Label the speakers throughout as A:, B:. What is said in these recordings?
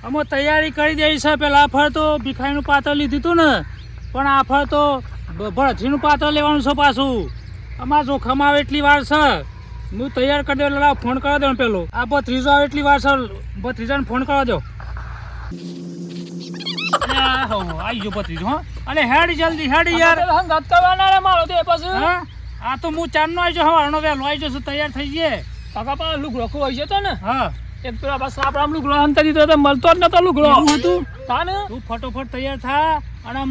A: અમે તૈયારી કરી દઈ છે. પેલા આ ફળ તો ભીખાઈનું પાત્ર લીધું હતું ને, પણ આ ફળ તો ભરથરીનું પાત્ર લેવાનું છે પાછું. અમારા જોખમ આવે એટલી વાર છે. હું તૈયાર કરી દઉં એટલે ફોન કરવા દો પેલો. આ ભત્રીજો આવે એટલી વાર છે, ભત્રીજાને ફોન કરવા દો. આવી ગયો ભત્રીજો. હો અરે હેડ જલ્દી હેડ યાર.
B: હંગાત કરવાના રે મારો તે પછી.
A: હા આ તો હું ચાંદનો આવી જાઉં, હવારનો વહેલો આવી જશું, તૈયાર થઈ જઈએ.
B: કાકા પા લુગડો ખોઈ જતો ને.
A: હા
B: એક પેલા બસ આપણા લુગડો અંતર દીધો તો મળતો જ નતો લુગડો.
A: એવું હતું?
B: તાને
A: તું ફટોફટ તૈયાર થા અને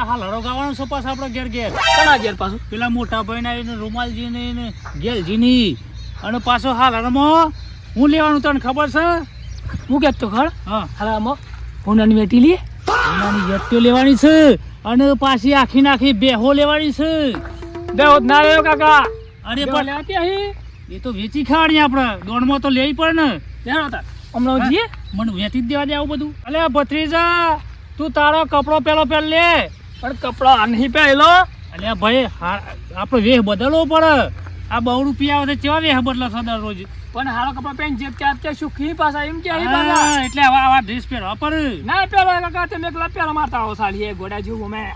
A: હાલ હરો ગાવાનું છે પાછા આપણે ઘેર ઘેર.
B: કોના ઘેર પાછું?
A: પેલા મોટા ભાઈ ના રૂમાલજી ને ગેલજી અને પાછો હાલ હરમાં હું લેવાનું તને ખબર છે?
B: હું કહેતો ખર
A: હા
B: હારામાં હોનાની વેટી લે.
A: એનાની યટ્ટીઓ લેવાની છે અને પાછી આખી બેહો લેવાની છે.
B: દેવ ના રહ્યો કાકા.
A: અરે
B: પણ
A: પણ
B: લેતી અહીં
A: એ તો વેચી ખાવાની આપણે દોડમાં તો લેવી પડે ને.
B: લેણો તાર હમણાં જઈએ.
A: મને વેચી જ દેવા દે આવું બધું. અલે ભત્રીજા તું તારો કપડો પેલો લે.
B: પણ કપડા નહીં પહેલો.
A: અલે ભાઈ આપણો વેહ બદલવો પડે. આ 100 રૂપિયા આવે કેવા વેહ બદલો છો દરરોજ.
B: પણ હારો કપડા પહેન જે કે સુખી પાછા એમ કે અહીં
A: હા,
B: પાછા
A: એટલે આવા ડ્રેસ પહેરવા પડે.
B: ના પહેલો કાકા તમે એકલા પહેલા મારતા આવો સાલી એ ઘોડા જેવું મેં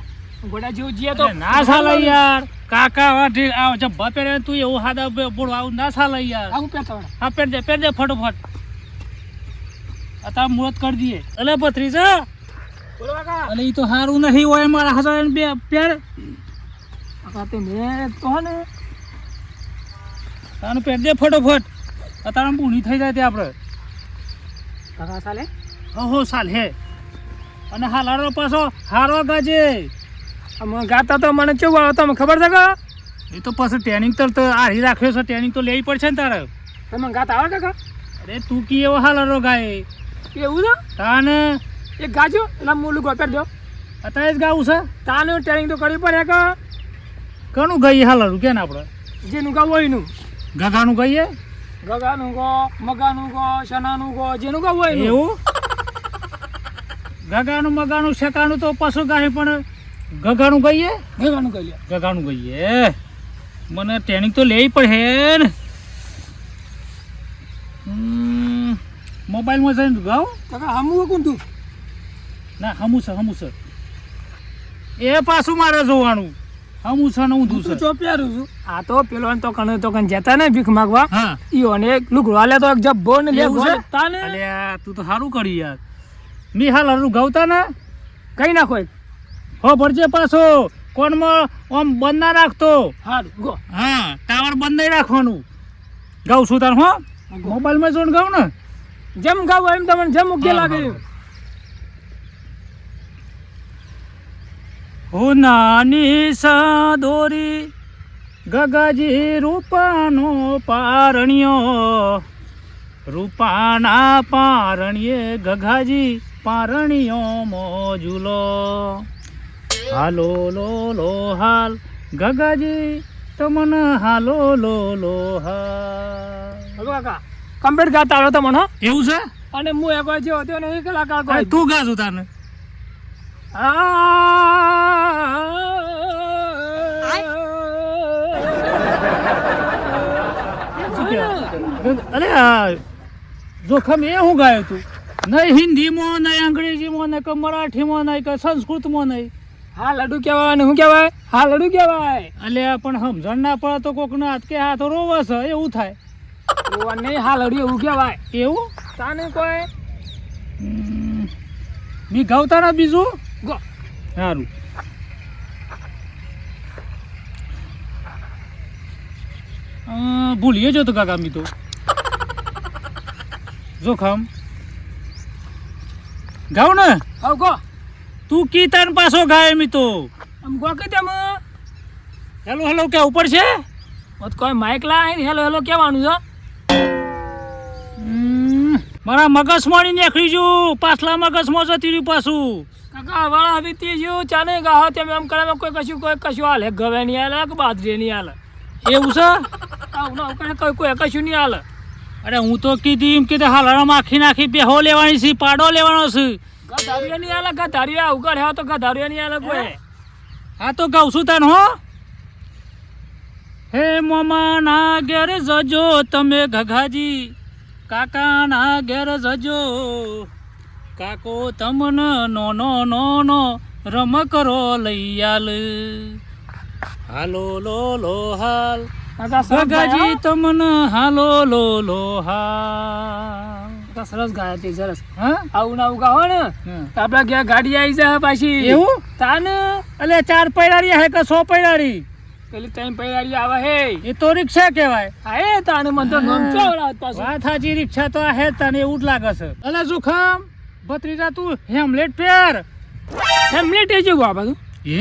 B: ઘોડા જેવું જીએ તો
A: અરે ના ચાલે યાર. કાકા આવા ડ્રેસ આ જબ્બા પહેરે તું એવું હાદા બોડ આવું ના ચાલે યાર.
B: આવું પહેરતા
A: હા પહેર દે ફટોફટ. અત્યારે મુહૂર્ત કરી દઈએ. અલે ભત્રીજા
B: બોલો કાકા.
A: અલે ઈ તો હારું નહીં હોય મારા હાથ બે પહેર.
B: કાકા તે મેં કહો ને
A: તાનું પહેર દે ફટોફટ. અત્યારે પૂણી થઈ જાય તે આપણે.
B: કાકા ચાલે
A: હો સાલ હે. અને હાલારો પાછો હારો ગાજે.
B: અમે ગાતા તો મને કેવું આવે તમે ખબર છે કે
A: એ તો પછી ટ્રેનિંગ તો આરી રાખ્યો છે. ટ્રેનિંગ તો લેવી પડશે ને તારે.
B: તમે ગાતા આવે કાકા
A: અરે તું કી એવો હાલારો ગાય
B: એવું છે
A: તાને
B: એક ગાજો એટલે મૂલું ગોપેર દો
A: અત્યારે જ ગાવું છે.
B: તાનું ટ્રેનિંગ તો કરવી પડે કે
A: ઘણું ગઈએ હાલારું કે ને આપણે
B: જેનું ગાવું હોય એનું
A: ગગાનું ગઈએ
B: ગગાનું ગો મગાનું ગો શનાનું ગો જેનું ગાવું હોય એનું.
A: એવું ગગાનું મગાનું શેકાનું તો પશુ ગાય પણ ગગાનું ગઈએ
B: ગગાનું કહી લે
A: ગગાનું ગઈએ. મને ટ્રેનિંગ તો લેવી પડે ને. મોબાઈલમાં જઈને ગાવ
B: કાકા હમું કોણ તું
A: ના હમું છે એ પાછું મારે જોવાનું. હમું છે ને ઊંધું
B: તું
A: છે.
B: ચોપિયારું છું આ તો પેલો તો કણ જતા ને ભીખ માગવા
A: હા
B: ઈઓ ને એક લુગડો આલે તો એક જબ્બો ને લે
A: એવું છે?
B: તાને
A: અલ્યા તું તો સારું કરી યાર. મી હાલ હારું ગાવતા ને
B: કઈ નાખો એક
A: હો ભરજે પાછો કોણમાં આમ બંધ ના રાખતો.
B: હારું ગો
A: હા ટાવર બંધ નહીં રાખવાનું. ગાઉં છું તાર હો મોબાઈલમાં જોઈને ગાઉં ને.
B: જેમ ગાવું એમ તમને જેમ ઉગે લાગે એમ.
A: હો નાની સાદોરી ગગાજી રૂપાનો પારણિયો રૂપાના પારણીએ ગગાજી પારણીયો મોજુલો હાલો લો લો હાલ ગગાજી તમને હાલો લો લો હાલ.
B: હલો કાકા કમ્પ્લીટ ગાતા આવ્યો તમને હો.
A: એવું છે?
B: અને હું એક વાર જેવો હતો ને એ કલાકાર
A: અરે તું ગાજુ તાને. અરે આ જોખમ એ હું ગાયો તું નહીં હિન્દીમાં નહીં અંગ્રેજીમાં નહીં કે મરાઠીમાં નહીં કે સંસ્કૃતમાં નહીં.
B: હા લડુ કહેવાય ને શું કહેવાય હા લડુ કહેવાય.
A: અલ્યા પણ સમજણ ના પડે તો કોકનો હાથ કે હાથ રોવે છે એવું થાય.
B: નહીં હા લડુ એવું કહેવાય
A: એવું
B: તાને કોઈ
A: મી ગાવતા ના બીજું
B: ગો
A: સારું. ભૂલીએ જો તો કાકા મી તો જોખમ ગાવ ને
B: હવે ગો
A: તું કીર્તન પાછો ગાય મી તો
B: આમ ગો કે તેમ
A: હેલો હેલો કે ઉપર છે
B: કોઈ માઇક લા હેલો હેલો કહેવાનું છે.
A: મારા મગજમાં નીકળી જુ પાછલા મગજમાં જતી રહ્યું પાછું.
B: કાકા વાળા વીતી ગયું ચાને ગાહો તેમ એમ કરે કોઈ કશું હાલે ગવે નહીં હાલે કે બાજરી નહીં હાલે
A: એવું છે?
B: આવું ના કરે કોઈ કશું નહીં હાલે.
A: અરે હું તો કીધી એમ કીધું હાલમાં નાખી બેહો લેવાની છે પાડો લેવાનો છે.
B: ગધારિયા નહીં હાલે ગધારિયા ઉગાડ હે તો ગધારિયા નહીં હાલે કોઈ.
A: હા તો ગાઉં છું તને હો. હે મોમા ના ઘેર જજો તમે ગગાજી કાકા ના ઘેર જજો કાકો તમન નો નો રમકરો લઈ આલ હાલો લો લો હાલ
B: કાકા સરસ
A: ગગાજી
B: ગાયા હો.
A: તમન હાલો લો લો હાલ
B: કાકા સરસ ગાયા તે સરસ
A: હા
B: આવું ના આવું ગાવો ને
A: હમ.
B: તો આપડા ઘેર ગાડી આવી જાય પાછી
A: એવું
B: તાને
A: એટલે 4 પૈડારી હે કે 100 પૈડારી
B: પેલી 3 પૈડાડી આવે હે
A: એ તો રિક્ષા કહેવાય
B: હા એ તાને મને તો નામ ચાવડાવત પાછું
A: વાત સાચી રિક્ષા તો હે તને એવું જ લાગે છે અલે જોખમ ભત્રીજા તું હેમલેટ પહેર
B: હેમલેટ એ જેવું આ બધું
A: એ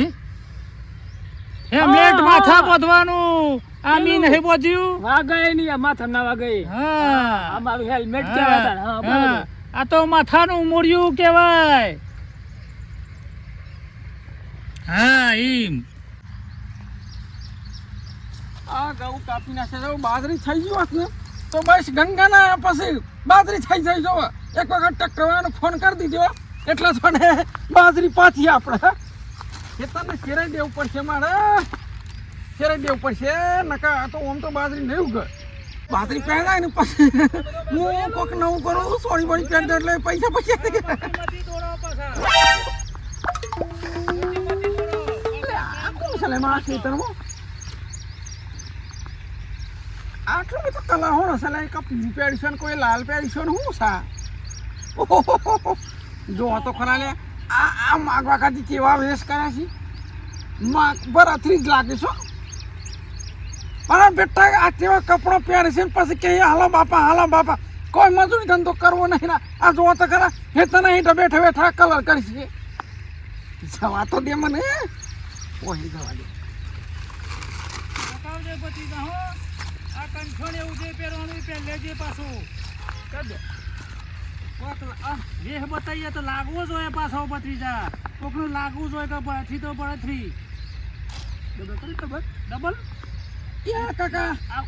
A: હેમલેટ
B: હા,
A: માથા
B: હા.
A: બોધવાનું આ મી
B: પેલું.
A: નહીં બોધ્યું
B: વાગે નહીં આ માથા ના વાગે
A: હા
B: અમારું હેલ્મેટ કહેવાય તાને. હા
A: હા.
B: બરાબર.
A: આ તો માથાનું મૂળિયું કહેવાય હા એમ
C: આ ઘઉં કાપી નાખે છે બાજરી થઈ ગયું હોત ને તો બસ ગંગાના પછી બાજરી થઈ જાય જો એક વખત ટકરવાનો ફોન કરી દીધો એટલે તો ને બાજરી પાછી આપણે ખેતરને શેરાઈ દેવું પડશે મારે શેરાઈ દેવું પડશે નકા આ તો આમ તો બાજરી નહીં ઉગે બાજરી પહેરાય ને પછી હું કોક નવું કરું સોળી બોળી પહેરી દઉં એટલે પૈસા પૈસા એટલે આ કોણ છે લે મારા ખેતરમાં આટલું બધું કલા હોણો છે લે એક પીળી પહેરી છે ને કોઈ લાલ પહેરી છે ને શું સા ઓહોહોહો. જો તો ખરા લે આ માગવા ખાતી કેવા વેશ કરે છે માગ બરાથરી જ લાગે છો મારા બેટા આ કેવા કપડો પહેરે છે ને પછી કે હાલો બાપા કોઈ મજૂરી ધંધો કરવો નહીં ના આ જો તો ખરા હેતા નહીં તો બેઠા બેઠા કલર કરી છે જવા તો દે મને ઓહી જવા દે
A: બતાવજે ભત્રીજા હો આ કંઠોણ એવું જે પહેરવાનું એ પહેર લેજે પાછું
B: કરી દે.
A: વેહ બતાવીએ તો લાગવો જોઈએ પાછો ભત્રીજા કોકનું લાગવું જોઈએ કે બળથી તો બળથી
C: ડબલ કરી ડબલ
A: ડબલ
C: યા કાકા
A: આવ.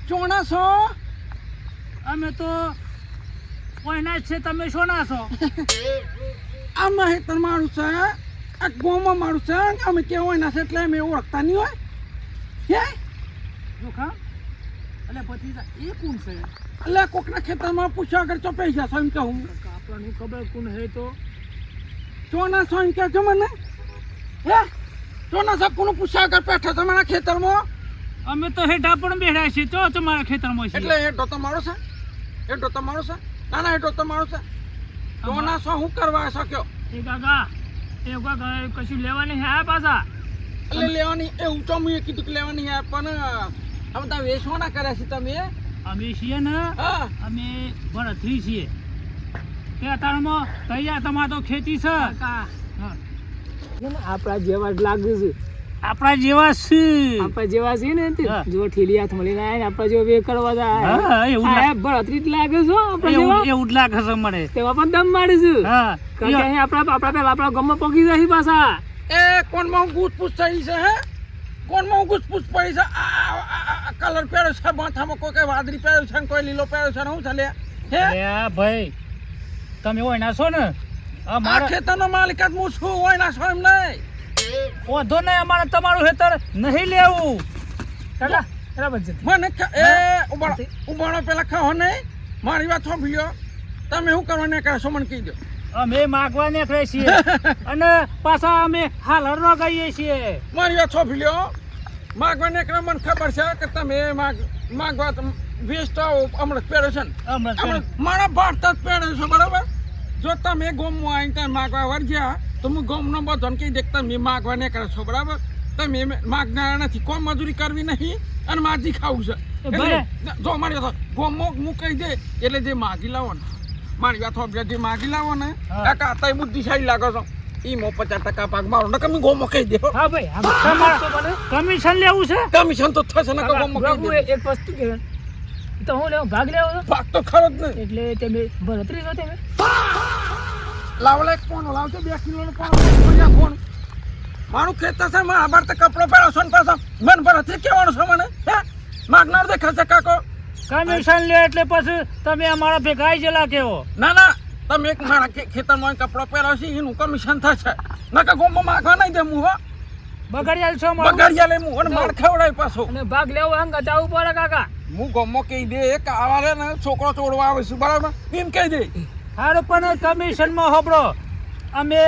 C: ચોણા છો
A: અમે તો કોઈના જ છે તમે શું ના છો
C: આમાં હેતર મારું છે આ ગોમાં મારું છે અમે કેવાય ના છે એટલે અમે ઓળખતા નહીં હોય હે
A: જોખમ એટલે ભત્રીજા એ કોણ છે
C: એટલે કોકના ખેતરમાં પૂછ્યા આગળ તો પૈસા છો એમ કહું
B: કાકા આપણને ખબર કોણ હે તો
C: ચોના છો એમ કહેજો મને હે ચોના સાહેબ કોનું પૂછ્યા આગળ બેઠા તમારા ખેતરમાં
A: અમે તો હેઠા પણ બેઠા છીએ તો તમારા ખેતરમાં
C: એટલે
A: છીએ
C: એ ડોતો મારો છે એ ડોતો મારો છે ના ના એ ડોતો મારો છે ચોના છો હું કરવા શક્યો
B: એ કાકા એ કાકા કશું લેવા નહીં આયા પાછા
C: એટલે લેવાની એ ઊંચો મેં કીધું કે લેવાની હે પણ હવે તમે વેચવાના કર્યા છે તમે
A: અમે છીએ ને
C: હા
A: અમે ભરતરી છીએ તે અત્યારમાં તૈયાર તમારે તો ખેતી છે
B: કાકા
A: હા.
B: આપણા જેવા જ લાગે છે
A: આપણા જેવા છે
B: આપણા જેવા છે ને તે
A: હા.
B: જો ઠેલી હાથ મળીને આયા ને આપણા જેવા બે કરવા
A: હા, એવું લાગે.
B: ભરતરી જ લાગે છે આપણા
A: એવું
B: જેવા
A: એવું જ લાગે છે મને
B: તેમાં પણ દમ મારે છે
A: હા
B: કારણ કે અહીં આપણા પેલા આપણા ગામમાં પગી જાય છે પાછા
C: એ કોણમાં હું ગુસપુસ થઈ છે હે કોણમાં હું ગુસપુસ પડી છે આ કલર પહેર્યો છે માથામાં કોઈ કઈ વાદળી પહેર્યો છે ને કોઈ લીલો પહેર્યો છે ને શું ચાલે હે
A: અરે ભાઈ તમે હોય ના છો ને આ
C: આ
A: મારા
C: ખેતરનો માલિક જ હું છું હોય ના છો એમ નહીં
A: ઓધો નહીં અમારે તમારું ખેતર નહીં લેવું
B: કાકા બરાબર છે
C: મને ઉબાડો પેલા ખાઓ નહીં મારી વાત સાંભળ્યો તમે શું કરવા ને કરો છો મને કહી દો
A: અમે માગવા નીકળે છીએ અને પાછા અમે હાલર નો ગઈએ છીએ
C: મારી વાત સાંભળ્યો માગવા ને મને ખબર છે કે તમે માગવા વેચતા હમણાં પહેર્યો છે ને
A: હમણાં
C: મારા ભારત જ પહેર્યો છે બરાબર જો તમે ગોમમાં આવીને તમે માગવા વર્જ્યા તો હું ગોમનો બધો કહી દે કે તમે માગવા નહીં કરો છો બરાબર તમે માગનારા નથી કોઈ મજૂરી કરવી નહીં અને માજી ખાવું છે
A: ભલે.
C: એટલે જો મારી વાત ગોમમાં હું કહી દે એટલે જે માગી લાવો ને મારી વાત સાંભળો, જે માગી લાવો ને
A: હા.
C: કાકા તમે બુદ્ધિશાળી લાગો છો ઈમાં 50% ભાગ મારો ને તમે ગોમમાં કહી દે
B: હા ભાઈ હા
A: તમારે કમિશન લેવું છે
C: કમિશન તો થશે ને ગોમમાં કહી
B: બાબુ
C: દે
B: એક વસ્તુ કે તો હું લેવો ભાગ લેવો છો
C: ભાગ તો ખરો જ નહીં
B: એટલે તમે ભરતરી છો તમે
C: લાવલે એક પોનો લાવજો 2 કિલોનો પોનો ભૈયા ફોન મારું ખેતર છે મારા બાર તો કપડો પહેરો છો ને પાછો મન ભરથી કહેવાનું છે મને હે માગનાર દેખાશે કાકો
A: કમિશન લે એટલે પછી તમે અમારા ભેગા આવી જેલા કેવો
C: ના ના તમે એક મારા ખેતરમાં કપડો પહેરો છે એનું કમિશન થશે નકા ગોમમાં માગવા નહીં દે હું હો
A: બગડિયાલ છો મારું
C: બગાડિયા લે હું અને માર ખવડાય પાછો
B: અને ભાગ લેવો અંગ જવું પડે કાકા
C: હું ગોમમાં કહી દે કે આવા રે ને છોકરો ચોડવા આવે છે બરાબર એમ કહી દે
A: હારું પણ કમિશનમાં હોબળો અમે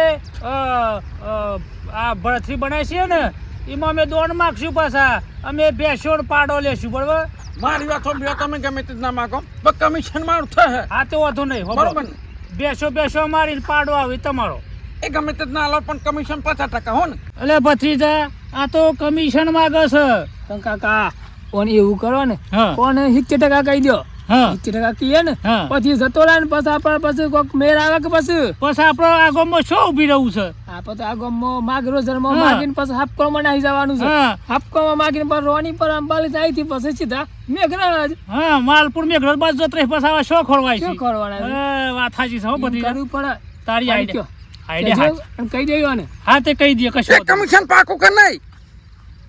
A: આ ભરતરી બનાવી છીએ ને એમાં અમે દોડ માગશું પાછા અમે બેસો પાડો લેશું બરોબર
C: મારી વાત સાંભળ્યો તમે ગમે તે જ ના માગો પણ કમિશન મારું થશે
A: હા તો વાંધો નહીં
C: બરોબર
A: હોબળો
C: ને
A: બેસો મારીને પાડો આવે તમારો
C: એ ગમે તે જ ના લો પણ કમિશન 50% હો ને
A: એટલે ભત્રીજા આ તો કમિશન માગે છે
B: પણ કાકા કોને એવું કરો ને
A: હા.
B: કોને 70% કહી દો
A: હા
B: 70% કહીએ ને
A: હા.
B: પછી જતો રહે ને પછી આપણે પછી કોઈક મેર આવે કે પછી
A: પછી આપણો આ ગામમાં શું ઊભી રહ્યું છે
B: આપણે તો આ ગામમાં માગરો જન્મ
A: હા.
B: માગીને પછી હાપકોમાં નાહી જવાનું છે
A: હા.
B: હાપકોમાં માગીને પછી રોની પર અંબાલી જાય થી પછી સીધા મેઘરાજ
A: હા માલપુર મેઘરજ બાજુ જતો રહે પછી આવા શો ખોરવાય
B: શું
A: છે
B: કરવાના છે?
A: વાત સાચી છે હો
B: એમ
A: બધી
B: કરવું પડે
A: તારી
B: કયો?
A: આઈડિયા
B: કહેજો અને કહી દેજો ને
A: હા તે કહી દે કશું
C: એ કમિશન પાકું કે નહીં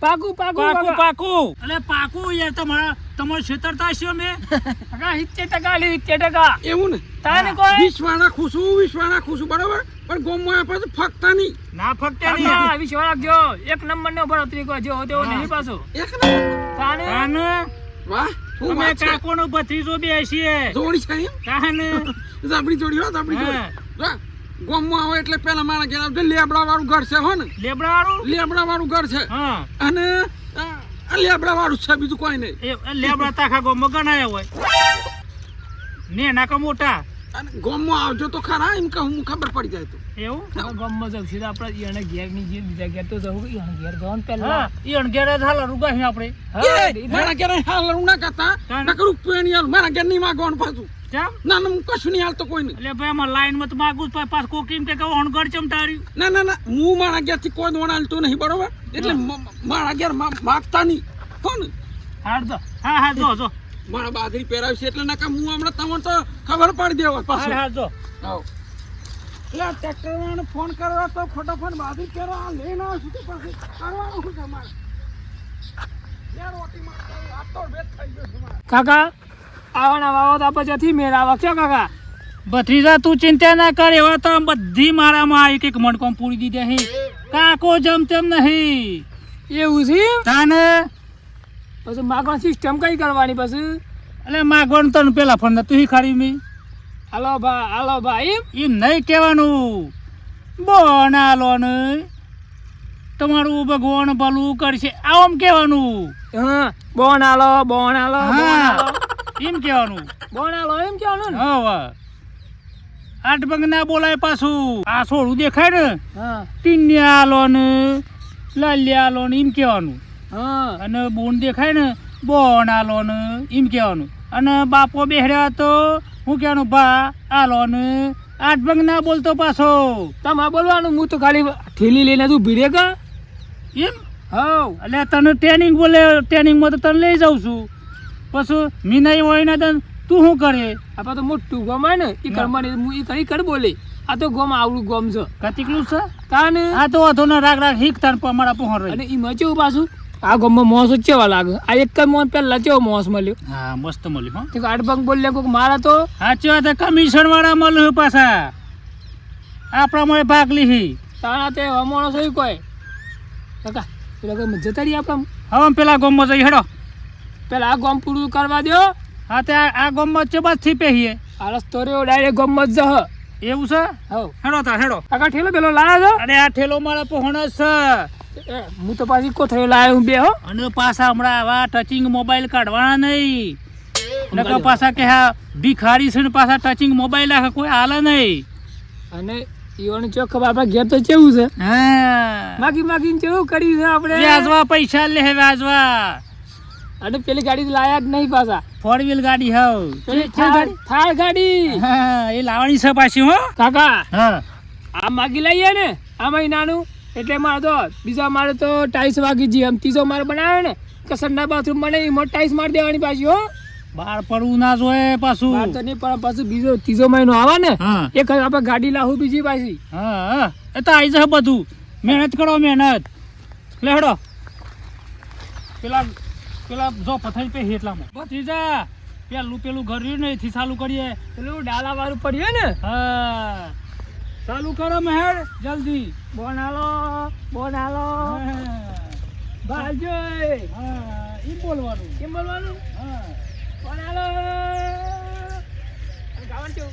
B: પાકું
A: પાકું
B: કાકા.
A: પાકું એટલે પાકું યાર તમારું છેતરતા છે અમે
B: કાકા 70% લે 70%.
C: એવું ને
B: તાને કોઈ
C: વિશ્વાના ખુશું બરોબર પણ ગોમમાં આપે તો ફકતા નહીં
A: ના ફક્ત
B: કાકા વિશ્વાસ રાખજો એક નંબર નો ભરતરી કોઈ જો તેવો નહીં પાછો
C: એક ને
B: તાને
C: વાહ હું
A: અમે
C: વાત છે
A: કાકોનો ભત્રીજો બેસીએ
C: જોડી છે એમ
A: કાહને
C: જાબડી જોડી હો જાબડી જોડી જો ગોમમાં આવે એટલે પેલા મારા ઘેર આવજો લેબડા વાળું ઘર છે હો ને
A: લેબડા વાળું
C: લેબડા વાળું ઘર છે
A: હા
C: અને આ લેબડા વાળું છે બીજું કોઈ નહીં
A: એ લેબડા તાખા ગોમાં ગણાયા હોય ને નાકા મોટા
C: અને ગોમમાં આવજો તો ખરા એમ કહું ખબર પડી જાય તો
A: એવું
B: ગામમાં જવું સીધા આપણે એને ઘેર ની જે બીજા ઘેર તો જવું કે એને ઘેર જવાનું
A: હા
B: પહેલા
A: ઈ અણઘેરા ઝાલા રૂગાહી આપણે
C: એ મારા ઘેર હાલ હું ના કરતા નકર રૂપિયા નહીં હાલ મારા ઘેર નહીં માગવાનું પાછું
A: કેમ
C: ના ના હું કશું નહીં હાલતો કોઈ નહીં
A: એટલે ભાઈ અમાર લાઈનમાં તો માગું જ પાછ કોક એમ કે અણઘડ ચમટાડ્યું
C: ના હું મારા ઘેરથી કોઈ દોણ હાલતો નહીં બરોબર એટલે મારા ઘેર માગતા નહીં કોણ
B: હાડ તો
A: હા જો
C: મારા બાજરી પહેરાવી છે એટલે નકા હું હમણાં તમને તો ખબર પડી દેવા પાછું
A: હા જો
C: આવો એટલે ટ્રેક્ટર વાળાને ફોન કરવા તો ફટાફટ બાજરી પહેરવા લઈને આવશું તો પછી કરવાનું શું તમારે યાર ઓટી મારતા આ તો વેત થઈ ગયો છે મારે
B: કાકા આવવાના વાવો તો આપણે જથી મેર આવા ક્યાં કાકા
A: ભત્રીજા તું ચિંતા ના કર એવા તો આમ બધી મારામાં એક મણકોમ પૂરી દીધી અહીં કાકો જમ તેમ નહીં
B: એવું છે
A: તાને
B: પછી માગવાની સિસ્ટમ કઈ કરવાની પછી
A: એટલે માગવાનું તને પેલા ફોન તું ખારી મી
B: હાલો ભાઈ
A: એમ નહીં કહેવાનું બોનાલો નહીં તમારું ભગવાન ભલું કરશે આમ કહેવાનું
B: હા બોન હાલો
A: હા એમ કહેવાનું
B: એમ કહેવાનું ને
A: હવે આઠ ભંગ ના બોલાય પાછું આ સોળું દેખાય ને
B: હા
A: ટીન્યા આલો ને લાલિયા આલો ને એમ કહેવાનું
B: હા
A: અને બોન દેખાય ને બોન આલો ને એમ કહેવાનું અને બાપો બેહડ્યા તો હું કહેવાનું ભા આલો ને આઠ ભંગ ના બોલતો પાછો
B: તમારે બોલવાનું હું તો ખાલી ઠેલી લઈને તું ભીડે કા
A: એમ
B: હા
A: એટલે તને ટ્રેનિંગ બોલે ટ્રેનિંગમાં તો તને લઈ જાઉં છું પછી મી નહીં હોય ને તને તું શું કરે
B: આપણે તો મોટું ગમ હોય ને એ કરવાની હું એ કરી કર બોલે આ તો ગમ આવડું ગમ છે
A: કતીકલું છે
B: તાને
A: આ તો વાંધો ને રાગ શીખ તાર અમારા પહોંચ રહી
B: અને એમાં કેવું પાછું આ ગમમાં મોસ જ કેવા લાગે આ એક જ મોસ પહેલા કેવો મોસ મળ્યો
A: હા મસ્ત મળ્યું હો
B: તે આઠ ભંગ બોલ્યા કોઈક મારા તો
A: સાચી વાત કમિશન વાળા મળ્યું પાછા આપણા મળે ભાગ લીધી
B: તાણા તે હમણાં શું કોઈ કાકા પેલા કોઈ જતા રહી આપણે
A: હવે પેલા ગોમમાં જઈ હેડો
B: પેલા આ ગોમ પૂરું કરવા દો
A: હા તે આ ગોમમાં ચેબાજ થી પહેરીએ
B: આ રસ્તો રહ્યો ડાયરેક્ટ ગોમમાં જ જહ
A: એવું છે
B: હવ
A: હેડો તાર હેડો
B: કાકા ઠેલો પેલો લાયા
A: અરે આ ઠેલો મારા પહોંચ છે
B: છો હું તો પાછી કોથળીઓ લાયો હું બે હો
A: અને પાછા હમણાં આવા ટચિંગ મોબાઈલ કાઢવાના નહીં નકર પાછા કે હા ભિખારી છે ને પાછા ટચિંગ મોબાઈલ આખા કોઈ હાલે નહીં
B: અને ઈવન ચોખ આપણા ઘેર તો કેવું છે
A: હા
B: માગીને કેવું કર્યું છે આપણે
A: વ્યાજવા પૈસા લે વ્યાજવા
B: અને પેલી ગાડી તો લાયા જ નહીં પાછા
A: 4 ગાડી હવ
B: પેલી થાળ ગાડી
A: હા એ લાવવાની છે પાછી હો
B: કાકા
A: હા
B: આ માગી લઈએ ને આ મહિનાનું એટલે મારે તો બીજા મારે તો ટાઈસ વાગી જઈએ આમ ત્રીજો મારે બનાવે ને કે સંડા બાથરૂમ બને એમાં ટાઈસ મારી દેવાની પાછી હો
A: બહાર પડવું ના જોઈએ પાછું
B: બહાર તો નહીં પણ પાછું બીજો ત્રીજો મહિનો આવે ને
A: હા
B: એક આપણે ગાડી લાવું બીજી પાછી
A: હા એ તો આવી જશે બધું મહેનત કરો મહેનત લેડો પેલા જો પથારી પે એટલામાં બધી જા પેલું ઘર રહ્યું ને એથી ચાલુ કરીએ
B: પેલું ડાલા વાળું પડ્યું ને
A: હા ચાલુ કરો મહેર જલ્દી
B: બોનાલો ભાજો
A: હા ઈ બોલવાનું
B: કેમ બોલવાનું
A: હા
B: બોનાલો ગાવાનું છું